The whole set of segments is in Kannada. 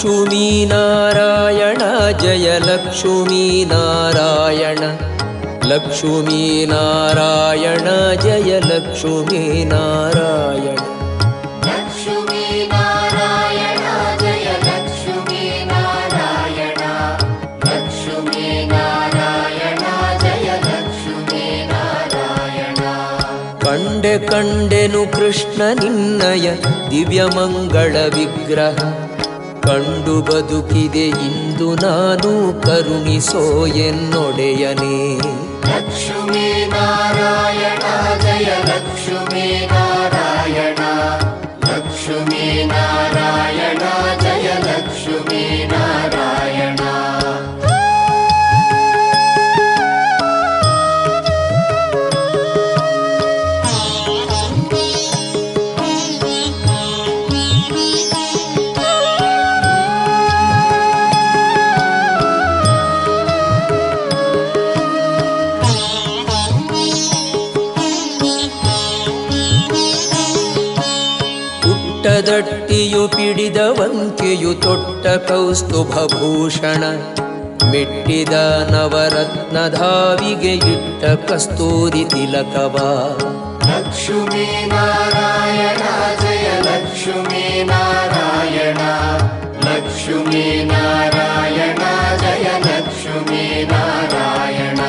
ಲಕ್ಷ್ಮೀ ನಾರಾಯಣ ಜಯ ಲಕ್ಷ್ಮೀ ನಾರಾಯಣ ಲಕ್ಷ್ಮೀ ನಾರಾಯಣ ಜಯ ಲಕ್ಷ್ಮೀ ನಾರಾಯಣ ಲಕ್ಷ್ಮೀ ನಾರಾಯಣ ಜಯ ಲಕ್ಷ್ಮೀ ನಾರಾಯಣ ಲಕ್ಷ್ಮೀ ನಾರಾಯಣ ಜಯ ಲಕ್ಷ್ಮೀ ನಾರಾಯಣ ಕಂಡೆ ಕಂಡೆನು ಕೃಷ್ಣ ನಿನ್ನಯ ದಿವ್ಯಮಂಗಳ ವಿಗ್ರಹ ಕಂಡು ಬದುಕಿದೆ ಇಂದು ನಾನು ಕರುಣಿಸೋ ಎನ್ನೊಡೆಯನೇ ಲಕ್ಷ್ಮೀ ನಾರಾಯಣ ಜಯ ಲಕ್ಷ್ಮೀ ನಾರಾಯಣ ಲಕ್ಷ್ಮೀ ನಾರಾಯಣ ಜಯ ಲಕ್ಷ್ಮೀ ನಾರಾಯಣ ದಟ್ಟಿಯು ಪಿಡಿದವಂಕೆಯು ತೊಟ್ಟ ಕೌಸ್ತುಭಭೂಷಣ ಮೆಟ್ಟಿದ ನವರತ್ನಧಾವಿಗೆ ಇಟ್ಟ ಕಸ್ತೂರಿ ತಿಲಕವ ಲಕ್ಷ್ಮೀ ನಾರಾಯಣ ಜಯ ಲಕ್ಷ್ಮೀ ನಾರಾಯಣ ಲಕ್ಷ್ಮೀ ನಾರಾಯಣ ಜಯ ಲಕ್ಷ್ಮೀ ನಾರಾಯಣ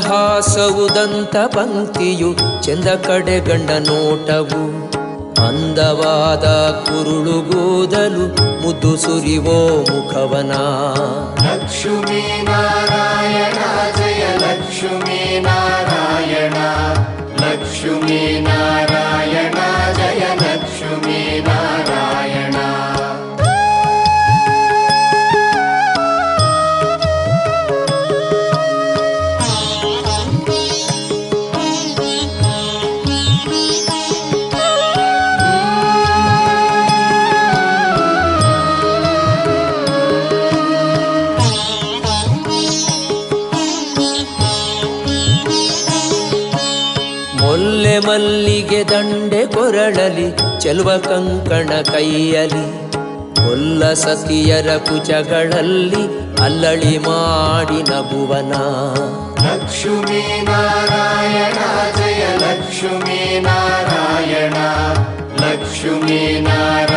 ಮಂದಹಾಸವುದಂತ ಪಂಕ್ತಿಯು ಚೆಂದ ಕಡೆಗಂಡ ನೋಟವು ಅಂದವಾದ ಕುರುಳುಗೂದಲು ಮುದ್ದು ಸುರಿವೋ ಮುಖವನ ಲಕ್ಷ್ಮೀ ನಾರಾಯಣ ಜಯ ಲಕ್ಷ್ಮೀ ನಾರಾಯಣ ಲಕ್ಷ್ಮೀ ನಾರಾಯಣ ಜಯ ಲಕ್ಷ್ಮೀ ನಾರಾಯಣ ಮೊಲ್ಲೆ ಮಲ್ಲಿಗೆ ದಂಡೆ ಕೊರಳಲಿ ಚೆಲುವ ಕಂಕಣ ಕೈಯಲಿ ಕೊಲ್ಲ ಸತಿಯರ ಕುಚಗಳಲ್ಲಿ ಅಲ್ಲಳಿ ಮಾಡಿ ನಗುವನ ಲಕ್ಷ್ಮೀ ನಾರಾಯಣ ಜಯ ಲಕ್ಷ್ಮೀ ನಾರಾಯಣ ಲಕ್ಷ್ಮೀ ನಾರಾಯಣ